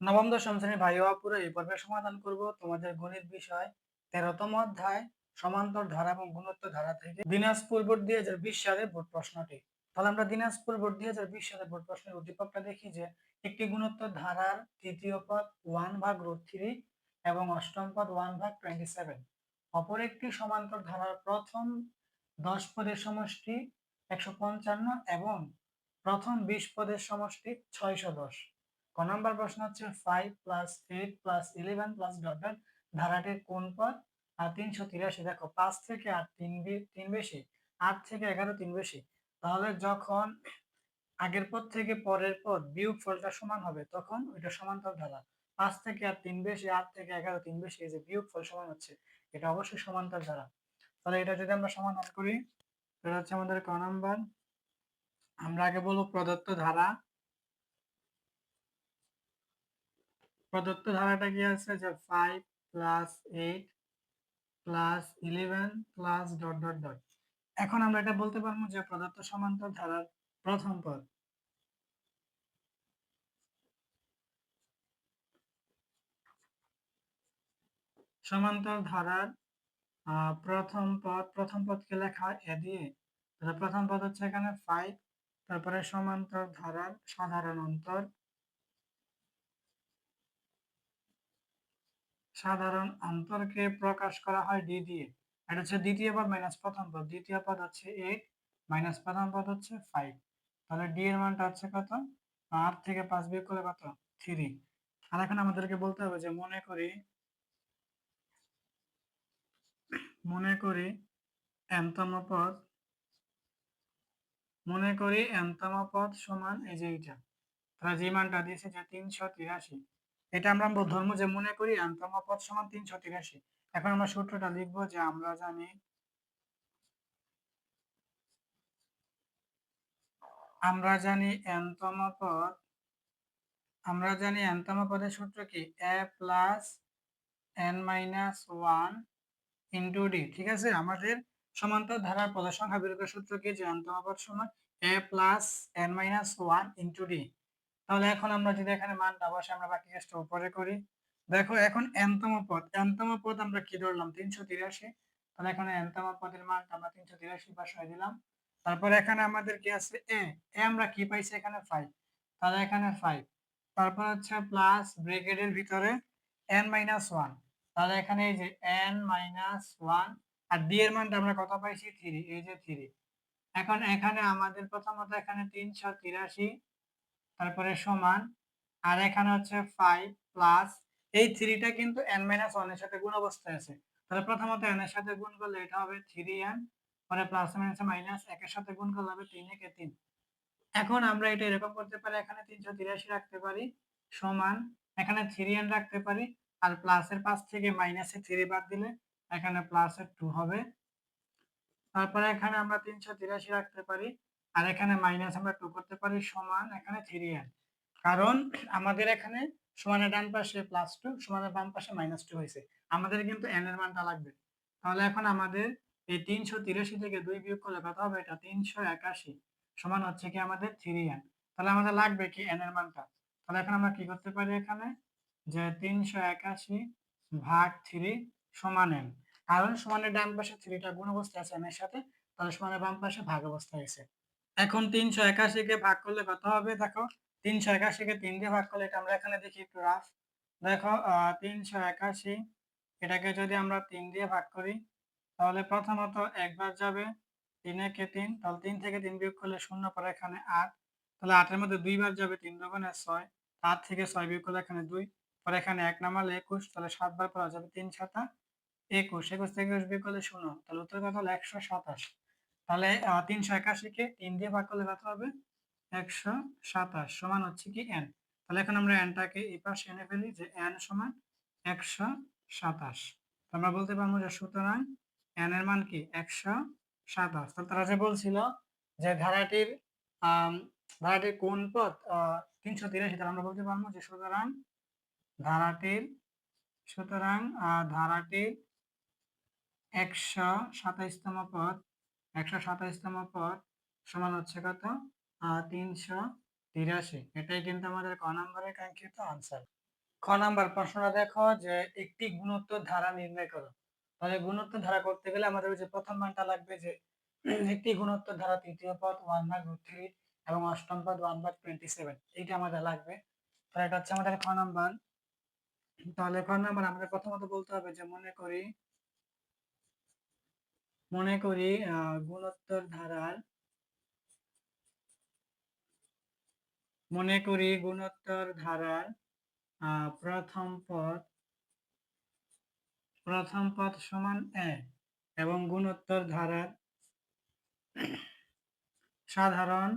নবম দশম শ্রেণীর ভাই ও আপুরা এই পর্বে সমাধান করব তোমাদের গণিত বিষয় 13তম অধ্যায় সমান্তর ধারা এবং গুণোত্তর ধারা থেকে দিনাজপুর বোর্ড 2020 সালের বোর্ড প্রশ্নটি। তাহলে আমরা দিনাজপুর বোর্ড 2020 সালের বোর্ড প্রশ্নের উদ্দীপকটা দেখি যে একটি গুণোত্তর ধারার তৃতীয় পদ 1/√3 এবং অষ্টম পদ 1/27, অপর একটি সমান্তর ধারার প্রথম 10 পদের সমষ্টি 155 এবং প্রথম 20 পদের সমষ্টি 610। ক নাম্বার প্রশ্ন হচ্ছে 5 + 8 + 11 + ডট ডট ধারাটির কোন পদ? আর 383। দেখো 5 থেকে 8 তিন বেশি, 8 থেকে 11 তিন বেশি। তাহলে যখন আগের পদ থেকে পরের পদ বিয়োগ ফলটা সমান হবে তখন ওইটা সমান্তর ধারা। 5 থেকে 8 তিন বেশি, 8 থেকে 11 তিন বেশি, এই যে বিয়োগ ফল সমান হচ্ছে, এটা অবশ্যই সমান্তর ধারা। তাহলে এটা যদি আমরা সমাধান করি, এটা হচ্ছে আমাদের ক নাম্বার। আমরা আগে বলবো প্রদত্ত ধারা। প্রদত্ত ধারাটা কি আছে যে 5 + 8 + 11 + ডট ডট ডট। এখন আমরা এটা বলতে পারবো যে প্রদত্ত সমান্তর ধারার প্রথম পদ। সমান্তর ধারার প্রথম পদকে লেখা হয় এ দিয়ে। তাহলে প্রথম পদ হচ্ছে এখানে 5, তারপরে সমান্তর ধারার সাধারণ অন্তরকে প্রকাশ করা হয় ডি দিয়ে। এটা হচ্ছে দ্বিতীয় পদ মাইনাস প্রথম পদ। দ্বিতীয় পদ হচ্ছে 8 মাইনাস প্রথম পদ হচ্ছে 5। তাহলে ডি এর মানটা হচ্ছে কত? 8 থেকে 5 বিয়োগ করলে কত? 3। আর এখন আমাদেরকে বলতে হবে যে মনে করি nতম পদ সমান এই যে এইটা। তারা যে মানটা দিয়েছে যে 383, এটা আমরা ধরবো যে মনে করি nতম পদ সমান 383। এখন আমরা সূত্রটা লিখবো যে আমরা জানি nতম পদের সূত্র কি? a + n-1 * d। ঠিক আছে, আমাদের সমান্তর ধারার পদের সংখ্যা বের করার সূত্র কি? যে nতম পদ সমান a + n-1 * d। তাহলে এখন আমরা যদি এখানে মানটা বসে আমরা বাকি কাজটা উপরে করি। দেখো এখন nতম পদ আমরা কি ধরলাম? 383। তাহলে এখানে nতম পদের মানটা আমরা 383 বসাই দিলাম। তারপর এখানে আমাদের কি আছে? a আমরা কি পাইছি এখানে? 5। তাহলে এখানে 5, তারপর হচ্ছে প্লাস ব্র্যাকেটের ভিতরে n-1। তাহলে এখানে এই যে n-1 আর d এর মানটা আমরা কত পাইছি? 3, এই যে 3। এখন এখানে আমাদের প্রথমত এখানে 383, তারপরে সমান, আর এখানে হচ্ছে 5 প্লাস এই 3টা কিন্তু n-1 এর সাথে গুণ অবস্থায় আছে। তাহলে প্রথমত n এর সাথে গুণ করলে এটা হবে 3n, পরে প্লাস মাইনাস মাইনাস, একের সাথে গুণ করলে হবে 3 একে 3। এখন আমরা এটা এরকম করতে পারি, এখানে 383 রাখতে পারি সমান, এখানে 3n রাখতে পারি, আর প্লাসের 5 থেকে মাইনাসে 3 বাদ দিলে এখানে প্লাসের 2 হবে। তারপরে এখানে আমরা 383 রাখতে পারি, আর এখানে মাইনাস আমরা 2 করতে পারি সমান এখানে 3n। কারণ আমাদের এখানে সমানের ডান পাশে +2, সমানের বাম পাশে -2 হয়েছে, আমাদের কিন্তু n এর মানটা লাগবে। তাহলে এখন আমাদের এই 383 থেকে 2 বিয়োগ করলে কত হবে? এটা 381 সমান হচ্ছে কি আমাদের 3n। তাহলে আমাদের লাগবে কি? n এর মানটা। তাহলে এখন আমরা কি করতে পারি এখানে যে 381 ভাগ 3 সমান n। কারণ সমানের ডান পাশে 3টা গুণ অবস্থায় আছে n এর সাথে, তাহলে সমানের বাম পাশে ভাগ অবস্থায় আছে। এখন 381 কে ভাগ করলে কত হবে? দেখো 381 কে 3 দিয়ে ভাগ করলে, এটা আমরা এখানে দেখি একটু রাফ। দেখো 381 এটাকে যদি আমরা 3 দিয়ে ভাগ করি তাহলে প্রথমত একবার যাবে 3 একে 3, তাহলে 3 থেকে 3 বিয়োগ করলে 0, পরে এখানে 8, তাহলে 8 এর মধ্যে 2 বার যাবে, 3 দুগুণে 6, 8 থেকে 6 বিয়োগ করলে এখানে 2, পরে এখানে 1 নামালে 21, তাহলে 7 বার করা যাবে, 3 7 21, 21 থেকে 21 বিয়োগ করলে 0, তাহলে উত্তর কত হলো? 127। তাহলে 381 কে 3 দিয়ে ভাগ করলে কত হবে? 127 সমান হচ্ছে কি n। তাহলে এখন আমরা nটাকে এই পাশে এনে ফেলি যে n সমান 127। আমরা বলতে পারবো যে সুতরাং n এর মান কি? 127। তো তারা যে বলছিল যে ধারাটির কোন পদ 383, তাহলে আমরা বলতে পারবো যে ধারাটির ধারাটির 127তম পদ 127তম পদ সমান হচ্ছে কত? 383। এটাই কিন্তু আমাদের ক নম্বরের কাঙ্ক্ষিত আনসার। খ নাম্বার প্রশ্নটা দেখো যে একটি গুণোত্তর ধারা নির্ণয় করো। তাহলে গুণোত্তর ধারা করতে গেলে আমাদের ওই যে প্রথম মানটা লাগবে যে একটি গুণোত্তর ধারা তৃতীয় পদ 1/√3 এবং অষ্টম পদ 1/27, এইটা আমাদের লাগবে। তাহলে এটা হচ্ছে আমাদের খ নাম্বার। তাহলে খ নাম্বার আমাদের প্রথমত বলতে হবে যে মনে করি গুণোত্তর ধারার প্রথম পদ সমান এ এবং গুণোত্তর ধারার সাধারণ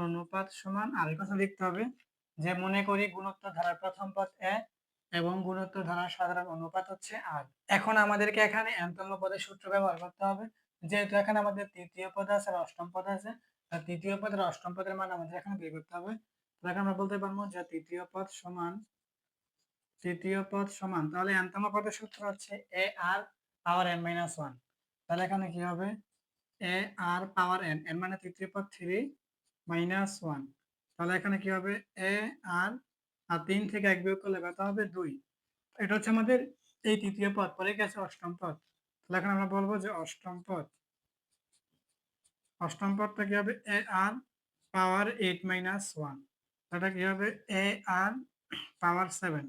অনুপাত সমান আর এই কথা লিখতে হবে যে মনে করি গুণোত্তর ধারার প্রথম পদ এ এবং গুণোত্তর ধারার সাধারণ অনুপাত হচ্ছে আর। এখন আমাদেরকে এখানে এনতম পদের সূত্র ব্যবহার করতে হবে, যেহেতু এখানে আমাদের তৃতীয় পদ আছে আর অষ্টম পদ আছে, তার তৃতীয় পদের অষ্টম পদের মান আমাদের এখানে বের করতে হবে। তাহলে আমরা বলতে পারবো যে তৃতীয় পদ সমান তাহলে এনতম পদের সূত্র হচ্ছে এ আর পাওয়ার n - 1। তাহলে এখানে কি হবে এ আর পাওয়ার n, n মানে তৃতীয় পদ 3 - 1। তাহলে এখানে কি হবে এ আর 3 থেকে 1 বিয়োগ করলে কত হবে 2। এটা হচ্ছে আমাদের এই তৃতীয় পদ। পরে গেছে অষ্টম পদ। তাহলে এখন আমরা বলবো যে অষ্টম পদটা কি হবে এ আর পাওয়ার 8 - 1। এটা কি হবে এ আর পাওয়ার 7।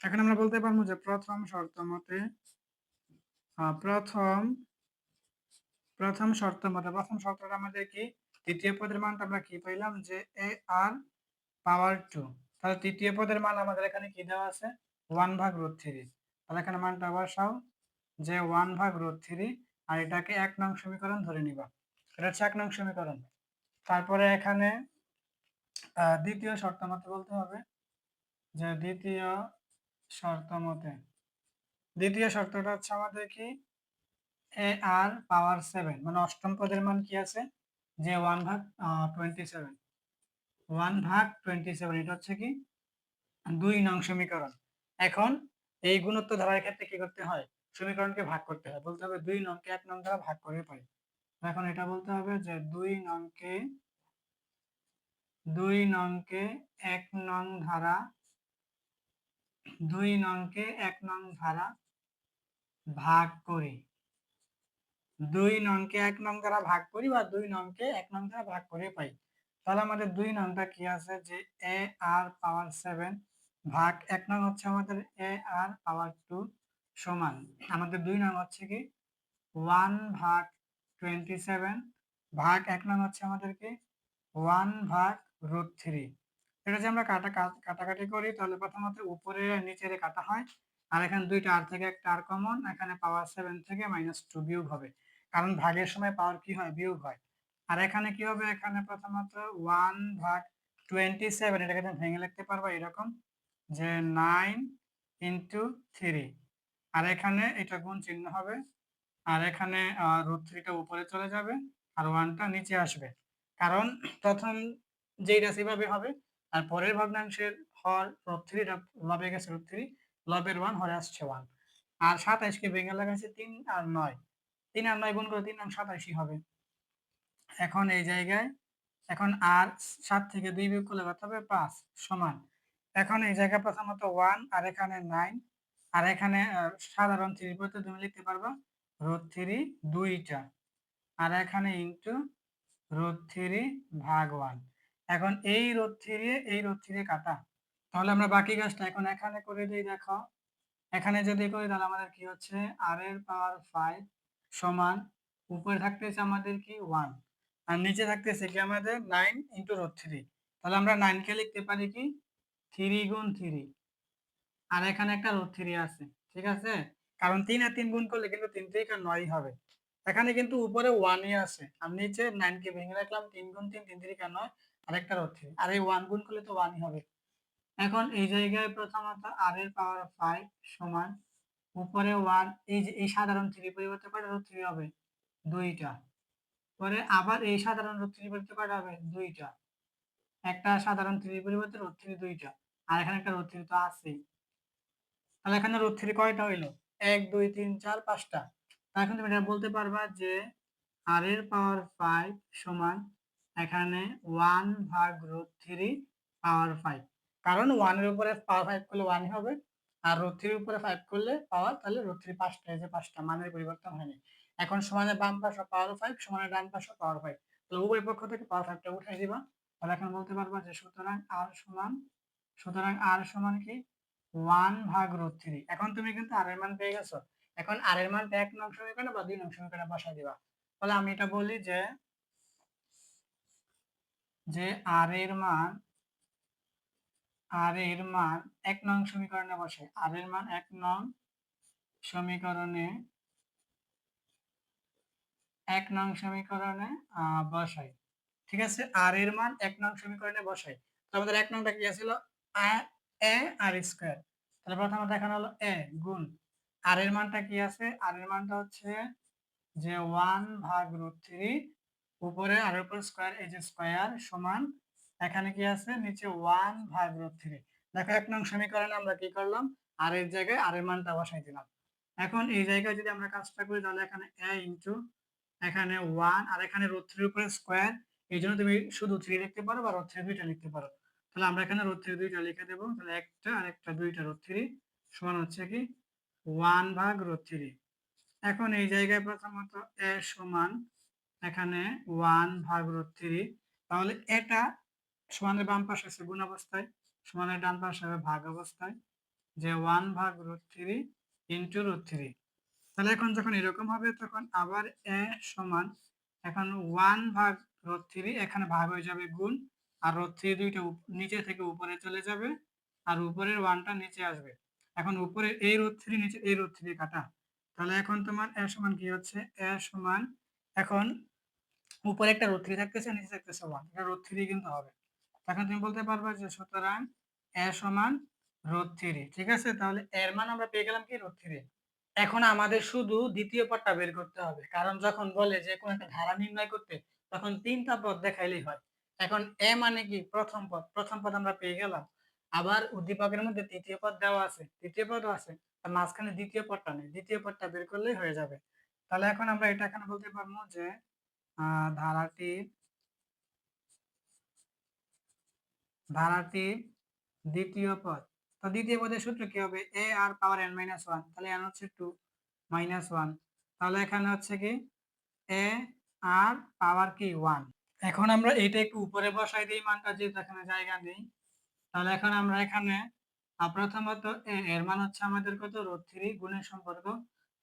এখন আমরা বলতে পারবো যে প্রথম শর্ত মতে প্রথম শর্তটা আমাদের কি তৃতীয় পদের মানটা আমরা কি পাইলাম যে এ আর পাওয়ার 2। তাহলে তৃতীয় পদের মান আমাদের এখানে কি দেওয়া আছে 1/√3। তাহলে এখানে মানটা বসাও যে 1/√3 আর এটাকে 1 নং সমীকরণ ধরে নিবা। এটা হচ্ছে 1 নং সমীকরণ। তারপরে এখানে দ্বিতীয় শর্ত মতে বলতে হবে যে দ্বিতীয় শর্তটা হচ্ছে আমাদের কি এ আর পাওয়ার 7 মানে অষ্টম পদের মান কি আছে যে 1/27। এটা হচ্ছে কি 2 নং সমীকরণ। এখন এই গুণোত্তর ধারার ক্ষেত্রে কি করতে হয় সমীকরণকে ভাগ করতে হয়, বলতে হবে 2 নংকে 1 নং দ্বারা ভাগ করে পাই। এখন এটা বলতে হবে যে 2 নংকে 1 নং ধারা 2 নংকে 1 নং ধারা ভাগ করি। 2 নংকে 1 নং দ্বারা ভাগ করি বা 2 নংকে 1 নং দ্বারা ভাগ করে পাই। তাহলে আমাদের 2 নংটা কি আছে যে এ আর পাওয়ার 7 ভাগ 1 নং হচ্ছে আমাদের এ আর পাওয়ার 2 সমান আমাদের 2 নং হচ্ছে কি 1/27 ভাগ 1 নং হচ্ছে আমাদের কি 1/√3। এটা যে আমরা কাটাকাটি করি তাহলে প্রথমত উপরে আর নিচের কাটা হয় আর এখানে দুইটা আর থেকে একটা আর কমন, এখানে পাওয়ার 7 থেকে -2 বিয়োগ হবে, কারণ ভাগের সময় পাওয়ার কি হয় বিয়োগ হয়। আর এখানে কি হবে এখানে প্রথমত 1/27 এটাকে তুমি ভেঙে লিখতে পারবা এরকম যে 9 × 3 আর এখানে এটা গুণ চিহ্ন হবে আর এখানে √3টা উপরে চলে যাবে আর 1টা নিচে আসবে, কারণ প্রথম যেটা সেভাবে হবে আর পরের ভগ্নাংশের হর √3 লবে গেছে √3 লবের 1 হরে আসছে 1। আর 27 কে ভেঙে লাগাইছে 3 আর 9, 3 আর 9 গুণ করে 3 নং 27ই হবে। এখন এই জায়গায় এখন আর 7 থেকে 2 বিয়োগ করলে কত হবে 5 সমান। এখন এই জায়গায় প্রথমত 1 আর এখানে 9 আর এখানে সাধারণ 3 পরিবর্তে তুমি লিখতে পারবা √3 দুইটা আর এখানে ইনটু √3 ভাগ 1। এখন এই √3 কাটা, তাহলে আমরা বাকি কাজটা এখন এখানে করে দিই। দেখো এখানে যদি করি তাহলে আমাদের কি হচ্ছে আর এর পাওয়ার 5 সমান উপরে থাকতেছে আমাদের কি 1 আর নিচে থাকতেছে কি আমাদের 9 × √3। তাহলে আমরা 9 কে লিখতে পারি কি 3 × 3 আর এখানে একটা √3 আছে, ঠিক আছে, কারণ 3 আর 3 গুণ করলে কিন্তু 3 3 আর 9 হবে। এখানে কিন্তু উপরে 1ই আছে আর নিচে 9 কে ভেঙে রাখলাম 3 × 3 3 3 আর 9 আর একটা √3 আর এই 1 গুণ করলে তো 1ই হবে। এখন এই জায়গায় প্রথমত আর এর পাওয়ার 5 সমান উপরে 1 এই যে এই সাধারণ 3 পরিবর্তে কয়টা √3 হবে দুইটা, পরে আবার এই সাধারণ √3 পরিবর্তে কয়টা হবে দুইটা, একটা সাধারণ 3 পরিবর্তে √3 দুইটা আর এখানে একটা √3 তো আছেই। তাহলে এখানে √3 কয়টা হইলো 1 2 3 4 5টা। এখন তুমি এটা বলতে পারবা যে আর এর পাওয়ার 5 সমান এখানে 1/√3 পাওয়ার 5, কারণ 1 এর উপরে পাওয়ার 5 করলে 1 হবে, আর √3 এর উপরে 5 করলে পাওয়ার, তাহলে √3 5টা, এই যে 5টা মানের পরিবর্তন হয়নি। এখন সমানে বাম পাশে পাওয়ার 5 সমানে ডান পাশে পাওয়ার 5, তাহলে উভয় পক্ষ থেকে পাওয়ার 5টা উঠাই দিবা। তাহলে এখন বলতে পারবা যে সুতরাং r সমান কি 1/√3। এখন তুমি কিন্তু r এর মান পেয়ে গেছো। এখন r এর মানটা 1 নং সমীকরণে বা 2 নং সমীকরণে বসাই দিবা। তাহলে আমি এটা বলি যে r এর মান 1 নং সমীকরণে বসে, r এর মান 1 নং সমীকরণে 1 নং সমীকরণে বসাই। ঠিক আছে, r এর মান 1 নং সমীকরণে বসাই। তো আমাদের 1 নংটা কি ছিল, a r স্কয়ার। তাহলে প্রথমে দেখানো হলো a গুণ r এর মানটা কি আছে, r এর মানটা হচ্ছে যে 1/√3 উপরে আর উপর স্কয়ার, এই যে স্কয়ার সমান এখানে কি আছে নিচে 1/√3। দেখো 1 নং সমীকরণে আমরা কি করলাম, আর এর জায়গায় আর এর মানটা বসাই দিলাম। এখন এই জায়গায় যদি আমরা কাজটা করি তাহলে এখানে a ইনটু এখানে 1 আর এখানে √3 এর উপরে স্কয়ার, এই জন্য তুমি শুধু 3 লিখতে পারো বা √3 দুইটা লিখতে পারো। তাহলে আমরা এখানে √3 দুইটা লিখে দেব, তাহলে একটা আর একটা দুইটা √3 সমান হচ্ছে কি 1/√3। এখন এই জায়গায় প্রথমত a সমান এখানে 1/√3, তাহলে এটা সমানের বাম পাশে আছে গুণ অবস্থায়, সমানের ডান পাশে হবে ভাগ অবস্থায়, যে 1/√3 ইন্টু √3। তাহলে এখন যখন এরকম হবে তখন আবার a সমান এখন 1/√3 এখানে ভাগ হয়ে যাবে গুণ, আর √3 দুইটা নিচে থেকে উপরে চলে যাবে, আর উপরের 1টা নিচে আসবে। এখন উপরে এই √3 নিচে এই √3 কাটা, তাহলে এখন তোমার a সমান কি হচ্ছে, a সমান এখন উপরে একটা √3 থাকতেছে নিচে থাকতেছে 1, এটা √3 কিন্তু হবে। এখন তুমি বলতে পারবে যে সুতরাং a সমান √3। ঠিক আছে, তাহলে এর মান আমরা পেয়ে গেলাম কি √3। এখন আমাদের শুধু দ্বিতীয় পদটা বের করতে হবে, কারণ যখন বলে যে কোন একটা ধারা নির্ণয় করতে তখন 3টা পদ দেখাইলেই হয়। এখন এ মানে কি প্রথম পদ, প্রথম পদ আমরা পেয়ে গেলাম, আবার উদ্দীপকের মধ্যে তৃতীয় পদ দেওয়া আছে, তৃতীয় পদও আছে, তার মাঝখানে দ্বিতীয় পদটা নেই, দ্বিতীয় পদটা বের করলেই হয়ে যাবে। তাহলে এখন আমরা এটা এখানে বলতে পারবো যে ধারাটির ধারাটির দ্বিতীয় পদ। তো দ্বিতীয় পদের সূত্র কি হবে, a আর পাওয়ার n-1, তাহলে n হচ্ছে 2 -1, তাহলে এখানে হচ্ছে কি a আর পাওয়ার কি 1। এখন আমরা এইটা একটু উপরে বসাই দিই মানটা, যেহেতু এখানে জায়গা নেই। তাহলে এখন আমরা এখানে প্রথমত এর মান হচ্ছে আমাদের কত √3 গুণের সম্পর্ক,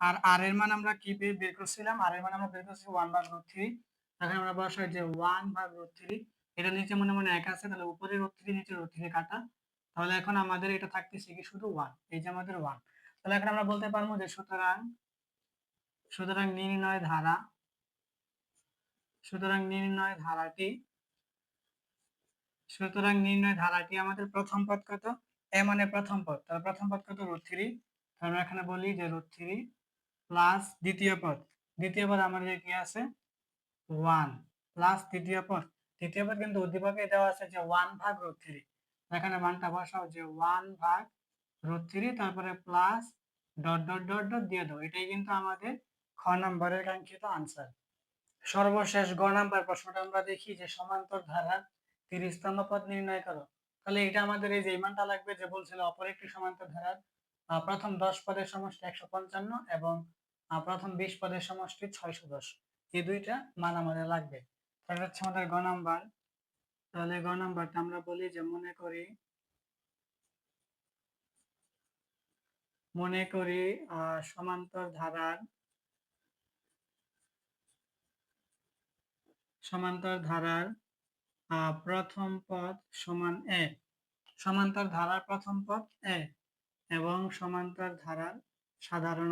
আর r এর মান আমরা কি বের করছিলাম, r এর মান আমরা বের করছি 1/√3। এখন আমরা বসাই যে 1/√3, এটা নিচে মনে মনে 1 আছে, তাহলে উপরে √3 নিচে √3 কাটা, তাহলে এখন আমাদের এটা থাকতেছে কি শুধু 1, এই যে আমাদের 1। তাহলে এখন আমরা বলতে পারবো যে সুতরাং সুতরাং নির্ণয় ধারা সুতরাং নির্ণয় ধারাটি সুতরাং নির্ণয় ধারাটি আমাদের প্রথম পদ কত, এ মানে প্রথম পদ, তাহলে প্রথম পদ কত √3, তাহলে আমরা এখানে বলি যে √3 প্লাস দ্বিতীয় পদ, দ্বিতীয় পদ আমাদের কি আছে 1 প্লাস তৃতীয় পদ, তৃতীয় পদ কিন্তু উদ্দীপকে দেওয়া আছে যে 1/√3, এখানে মানটা বসাও যে 1/√3, তারপরে plus dot dot dot dot দিয়ে দাও, এটাই কিন্তু আমাদের খ নম্বরের কাঙ্ক্ষিত আনসার। সর্বশেষ গ নাম্বার প্রশ্নটা আমরা দেখি যে সমান্তর ধারার 30তম পদ নির্ণয় করো। তাহলে এটা আমাদের এই যে মানটা লাগবে, যে বলছিল অপর একটি সমান্তর ধারার প্রথম 10 পদের সমষ্টি 155 এবং প্রথম 20 পদের সমষ্টি 610, এই দুইটা মান আমাদের লাগবে। তাহলে হচ্ছে আমাদের গ নাম্বার। তাহলে গ নাম্বারটা আমরা বলি যে মনে করি সমান্তর ধারার প্রথম পদ সমান a, সমান্তর ধারার প্রথম পদ a এবং সমান্তর ধারার সাধারণ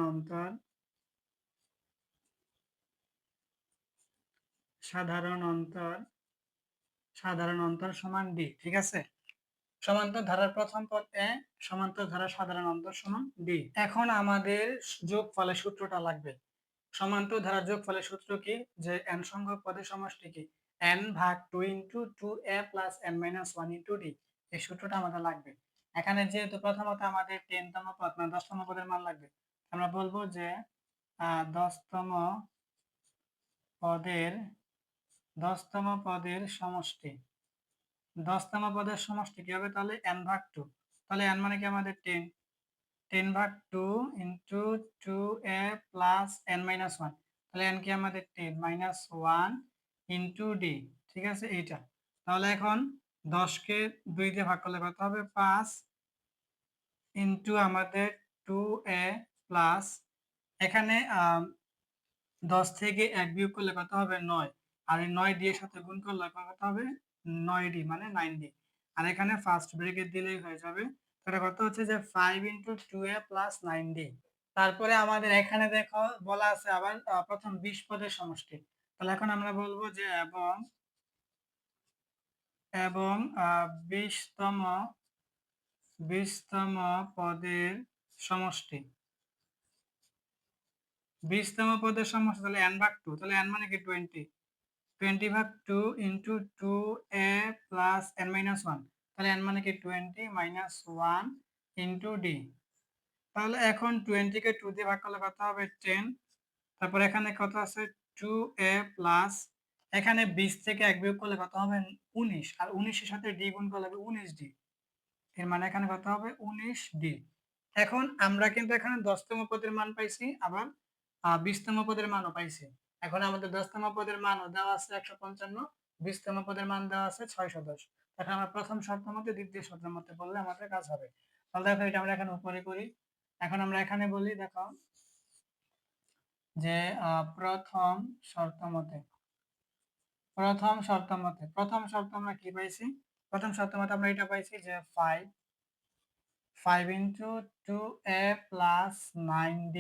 অন্তর সমান d। ঠিক আছে, সমান্তর ধারার প্রথম পদ a, সমান্তর ধারার সাধারণ অন্তর সমান d। এখন আমাদের যোগফলের সূত্রটা লাগবে। সমান্তর ধারার যোগফলের সূত্র কি, যে n সংখ্যক পদের সমষ্টি কি n ভাগ 2 into 2a plus n-1 into d, এই সূত্রটা আমাদের লাগবে। এখানে যেহেতু প্রথমত আমাদের 10তম পদ না 10তম পদের মান লাগবে, আমরা বলবো যে 10তম পদের 10তম পদের সমষ্টি। 10তম পদের সমষ্টি কি হবে তাহলে n ভাগ 2। তাহলে n মানে কি আমাদের 10, 10 ভাগ 2 into 2a plus n minus 1। তাহলে n কি আমাদের 10 মাইনাস 1 ইন্টু d, ঠিক আছে এইটা। তাহলে এখন 10কে 2 দিয়ে ভাগ করলে কত হবে 5 ইন্টু আমাদের 2a প্লাস এখানে 10 থেকে 1 বিয়োগ করলে কত হবে 9, আর এই 9 দিয়ে সাথে গুণ করলে কত হবে 9d মানে 9d, আর এখানে ফার্স্ট ব্র্যাকেট দিলেই হয়ে যাবে। তাহলে কত হচ্ছে যে 5 ইন্টু 2a প্লাস 9d। তারপরে আমাদের এখানে দেখো বলা আছে আবার প্রথম 20 পদের সমষ্টি। তাহলে এখন আমরা বলবো যে এবং 20তম পদের সমষ্টি। 20তম পদের সমষ্টি তাহলে n ভাগ 2, তাহলে n মানে কি 20, 20 ভাগ 2 into 2a plus n minus 1। তাহলে n মানে কি 20 মাইনাস 1 ইন্টু d। তাহলে এখন 20কে 2 দিয়ে ভাগ করলে কত হবে 10। তারপর এখানে কত আছে 2a প্লাস এখানে 20 থেকে 1 বিয়োগ করলে কত হবে 19, আর 19 এর সাথে d গুণ করলে হবে 19d। এর মানে এখানে কত হবে 19d। এখন আমরা কিন্তু এখানে 10তম পদের মান পাইছি, আবার 20তম পদের মানও পাইছি। এখন আমাদের 10তম পদের মানও দেওয়া আছে 155, 20তম পদের মান দেওয়া আছে 610। এখন আমরা প্রথম শর্ত মতে দ্বিতীয় শর্ত মতে বললে আমাদের কাজ হবে। তাহলে দেখো এটা আমরা এখানে উপরে করি। এখন আমরা এখানে বলি দেখো যে প্রথম শর্ত মতে প্রথম শর্ত আমরা কি পাইছি, প্রথম শর্ত মতে আমরা এটা পাইছি যে 5 ইন্টু 2a প্লাস 9d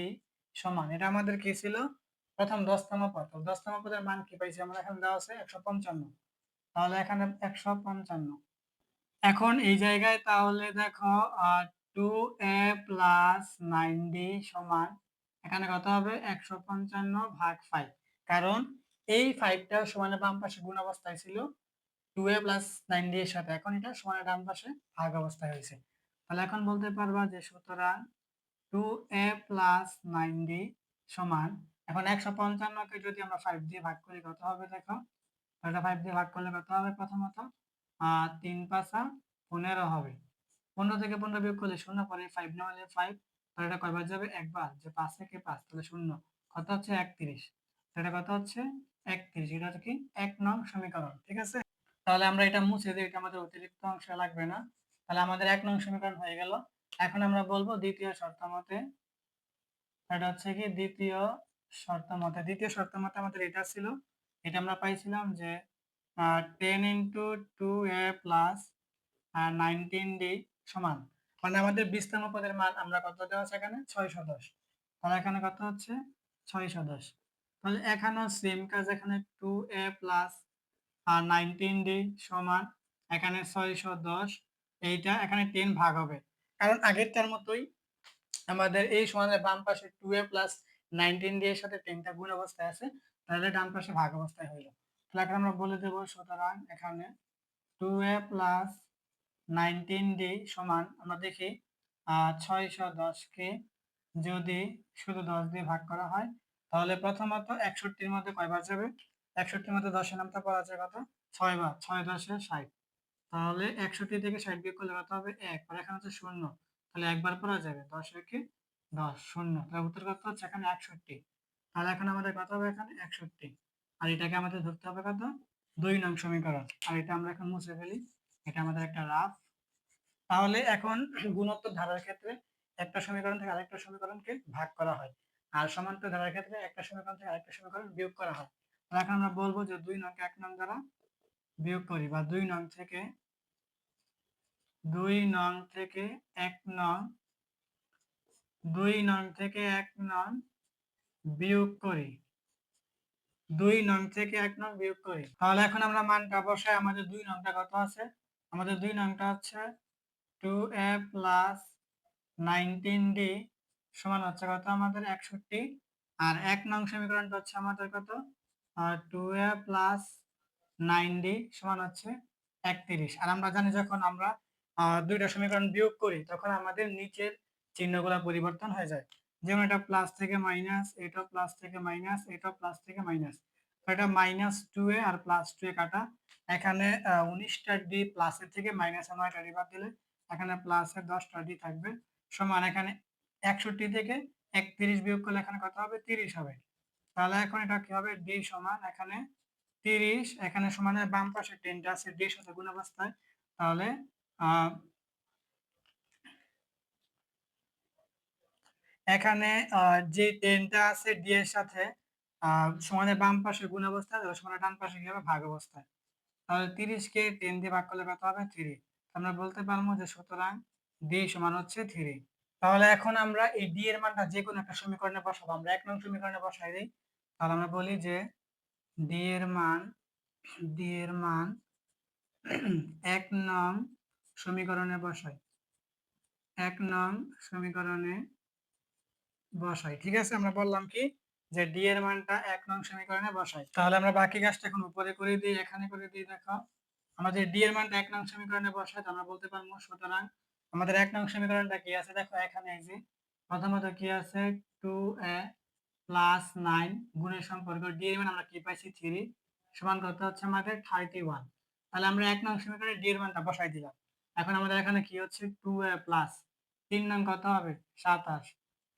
সমান, এটা আমাদের কি ছিল প্রথম 10তম পদ। 10তম পদের মান কি পাইছি আমরা, এখানে দেওয়া আছে 155, তাহলে এখানে 155। এখন এই জায়গায় তাহলে দেখো 2a প্লাস 9d সমান এখানে কত হবে 155 ভাগ 5, কারণ এই 5টা সমানের বাম পাশে গুণ অবস্থায় ছিল 2a প্লাস 9d এর সাথে, এখন এটা সমানের ডান পাশে ভাগ অবস্থায় হয়েছে। তাহলে এখন বলতে পারবা যে সুতরাং 2a প্লাস 9d সমান, এখন 155কে যদি আমরা 5 দিয়ে ভাগ করি কত হবে দেখো, এটা 5 দিয়ে ভাগ করলে কত হবে প্রথমত 3 5 15 হবে। 15 থেকে 15 বিয়োগ করলে 0 পরে 5 না হলে 5, তাহলে এটা কয়বার যাবে একবার, যে 5 থেকে 5 তাহলে 0, কত হচ্ছে 31। এটা কত হচ্ছে 31, এটা হচ্ছে কি 1 নং সমীকরণ, ঠিক আছে। তাহলে আমরা এটা মুছে দিই, এটা আমাদের অতিরিক্ত অংশ লাগবে না। তাহলে আমাদের 1 নং সমীকরণ হয়ে গেল। এখন আমরা বলবো দ্বিতীয় শর্ত মতে, এটা হচ্ছে কি দ্বিতীয় শর্ত মতে আমাদের এটা ছিল, এটা আমরা পাইছিলাম যে 10 ইন্টু 2a প্লাস 19d সমান, মানে আমাদের 20তম পদের মান আমরা কত দেওয়া আছে এখানে 610, তাহলে এখানে কত হচ্ছে 610। তাহলে এখানেও সেম কাজ, এখানে 2a প্লাস 19d সমান এখানে 610, এইটা এখানে 10 ভাগ হবে, কারণ আগেরটার মতোই আমাদের এই সমানের বাম পাশে 2a প্লাস 19d এর সাথে 10টা গুণ অবস্থায় আছে, তাহলে ডান পাশে ভাগ অবস্থায় হইলো। তাহলে এখন আমরা বলে দেব সুতরাং এখানে 2a প্লাস 19d সমান, আমরা দেখি 610কে যদি শুধু 10 দিয়ে ভাগ করা হয় তাহলে প্রথমত 61-র মধ্যে কয়বার যাবে, 61-র মধ্যে 10 এর নামটা পড়া যায় কত 6 বার, 6 10 60, তাহলে 61 থেকে 60 বিয়োগ করলে কত হবে 1, আর এখানে হচ্ছে 0, তাহলে একবার পড়া যাবে 10 একে 10 0, তাহলে উত্তর কত হচ্ছে এখানে 61। তাহলে এখন আমাদের কত হবে এখানে 61, আর এটাকে আমাদের ধরতে হবে কত 2 নং সমীকরণ, আর এটা আমরা এখন মুছে ফেলি, এটা আমাদের একটা রাফ। তাহলে এখন গুণোত্তর ধারার ক্ষেত্রে একটা সমীকরণ থেকে আরেকটা সমীকরণকে ভাগ করা হয়, আর সমান্তর ধারার ক্ষেত্রে একটা সমীকরণ থেকে আরেকটা সমীকরণ বিয়োগ করা হয়। তাহলে এখন আমরা বলবো যে 2 নং কে 1 নং দ্বারা বিয়োগ করি, বা 2 নং থেকে 1 নং 2 নং থেকে 1 নং বিয়োগ করি, 2 নং থেকে 1 নং বিয়োগ করি। তাহলে এখন আমরা মানটা বসাই, আমাদের 2 নংটা কত আছে, আমাদের 2 নংটা হচ্ছে 2a প্লাস 19d সমান হচ্ছে কত আমাদের 61, আর 1 নং সমীকরণটা হচ্ছে আমাদের কত 2a প্লাস 9d সমান হচ্ছে 31। আর আমরা জানি যখন আমরা দুইটা সমীকরণ বিয়োগ করি তখন আমাদের নিচের চিহ্নগুলো পরিবর্তন হয়ে যায়, যেমন এটা প্লাস থেকে মাইনাস, এটা প্লাস থেকে মাইনাস, এটা প্লাস থেকে মাইনাস, এটা -2a আর +2a কাটা, এখানে 19টা ডি প্লাসের থেকে মাইনাসে 9টা ডি বাদ দিলে এখানে প্লাসের 10টা ডি থাকবে, সমান এখানে 61 থেকে 31 বিয়োগ করলে এখানে কত হবে? 30 হবে। তাহলে এখন এটা কি হবে? ডি সমান এখানে 30, এখানে সমানের বাম পাশে 10 টা আছে ডি এর সাথে গুণ অবস্থায়, তাহলে এখানে যে 10 টা আছে ডি এর সাথে সমানের বাম পাশে গুণ অবস্থায়, সমানের ডান পাশে কি হবে? ভাগ অবস্থায়। তাহলে 30 কে 10 দিয়ে ভাগ করলে কত হবে? 3। আমরা বলতে পারবো যে সুতরাং ডি সমান হচ্ছে 3। তাহলে এখন আমরা এই ডি এর মানটা যে কোনো একটা সমীকরণে বসাবো। আমরা 1 নং সমীকরণে বসাই দেই। তাহলে আমরা বলি যে ডি এর মান 1 নং সমীকরণে বসাই। 1 নং সমীকরণে বসাই। ঠিক আছে? আমরা বললাম কি যে ডি এর মানটা 1 নং সমীকরণে বসাই। তাহলে আমরা বাকি কাজটা এখন উপরে করে দিই, এখানে করে দিই। দেখো, আমাদের ডি এর মানটা 1 নং সমীকরণে বসাই, তো আমরা বলতে পারবো সুতরাং আমাদের 1 নং সমীকরণটা কি আছে? দেখো এখানে এই যে প্রথমত কি আছে? 2a প্লাস 9 গুণের সম্পর্ক ডি এর মান আমরা কি পাইছি? 3 সমান কত হচ্ছে আমাদের 31। তাহলে আমরা 1 নং সমীকরণে ডি এর মানটা বসাই দিলাম। এখন আমাদের এখানে কি হচ্ছে? 2a প্লাস 3 নং কত হবে? 27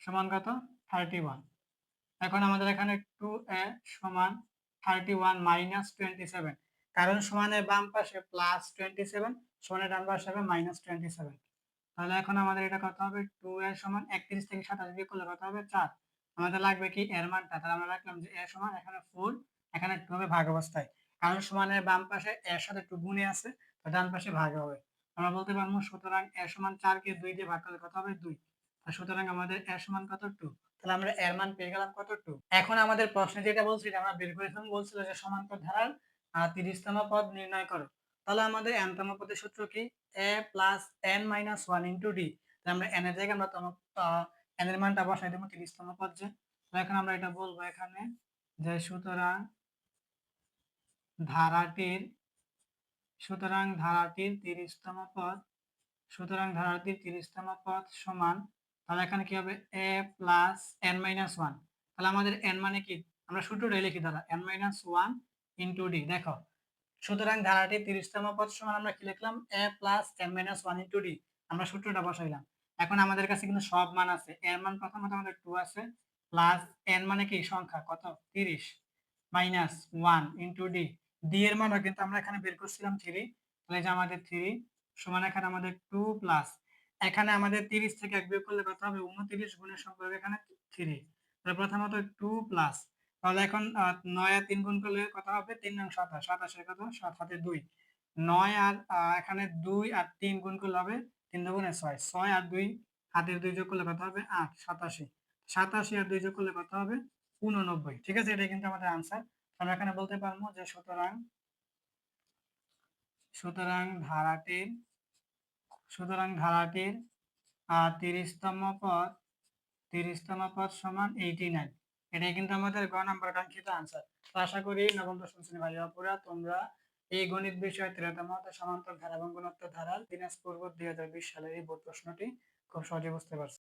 সমান কত? 31। এখন আমাদের এখানে 2a সমান 31 মাইনাস 27, কারণ সমানের বাম পাশে প্লাস 27, সমানের ডান পাশে হবে মাইনাস 27। তাহলে এখন আমাদের এটা কত হবে? 2a সমান 31 থেকে 27 বিয়োগ করলে কত হবে? 4। আমাদের লাগবে কি? এর মানটা। তাহলে আমরা রাখলাম যে a সমান এখানে 4, এখানে 2 হবে ভাগ অবস্থায়, কারণ সমানের বাম পাশে এর সাথে 2 গুণে আছে, তো ডান পাশে ভাগ হবে। আমরা বলতে পারবো সুতরাং a সমান 4 কে 2 দিয়ে ভাগ করলে কত হবে? 2। সুতরাং আমাদের a সমান কত? 2। তাহলে আমরা এর মান পেয়ে গেলাম কত? 2। এখন আমাদের প্রশ্নে যেটা বলছিল এটা আমরা বের করেছিলাম, বলছিল যে সমান্তর ধারার 30তম পদ নির্ণয় করো। তাহলে আমাদের n তম পদের সূত্র কি? a plus n minus 1 into D. আমরা n এর জায়গায় আমরা n এর মানটা বসাই দেবো 30তম পদ যে। তো এখন আমরা এটা বলবো এখানে যে সুতরাং ধারাটির 30তম পদ, সুতরাং ধারাটির 30তম পদ সমান, তাহলে এখানে কি হবে? a plus n minus 1। তাহলে আমাদের n মানে কি? আমরা সূত্রটাই লিখি দাঁড়া, n মাইনাস 1 ইন্টু ডি। দেখো, সুতরাং ধারাটির 30তম পদ সমান আমরা কি লিখলাম? a plus n minus 1 into D. আমরা সূত্রটা বসাইলাম। এখন আমাদের কাছে কিন্তু সব মান আছে। এর মান প্রথমত আমাদের 2 আছে, প্লাস n মানে কি? সংখ্যা কত? 30 মাইনাস 1 ইন্টু ডি। ডি এর মানও কিন্তু আমরা এখানে বের করছিলাম 3, তাহলে যে আমাদের 3 সমান এখানে আমাদের 2 প্লাস এখানে আমাদের 30 থেকে 1 বিয়োগ করলে কত হবে? 29 গুণের সম্পর্ক এখানে 3। তাহলে প্রথমত 2 প্লাস, তাহলে এখন 9 আর 3 গুণ করলে কত হবে? 3 নং 27, 27 এর কত? 7 হাতে 2। 9 আর এখানে 2 আর 3 গুণ করলে হবে 3 দুগুণে 6, 6 আর 2 হাতের 2 যোগ করলে কত হবে? 8, 87। 87 আর 2 যোগ করলে কত হবে? 89। ঠিক আছে? এটা কিন্তু আমাদের আনসার। আমরা এখানে বলতে পারবো যে সুতরাং ধারাটির 30তম পদ সমান 89। এটাই কিন্তু আমাদের গ নাম্বার কাঙ্ক্ষিত আনসার। তো আশা করি নবম দশম শ্রেণী ভাই আপুরা তোমরা এই গণিত বিষয় 13তম সমান্তর ধারা এবং গুণোত্তর ধারার দিনাজপুর বোর্ড 2020 সালের এই বোর্ড প্রশ্নটি খুব সহজে বুঝতে পারছো।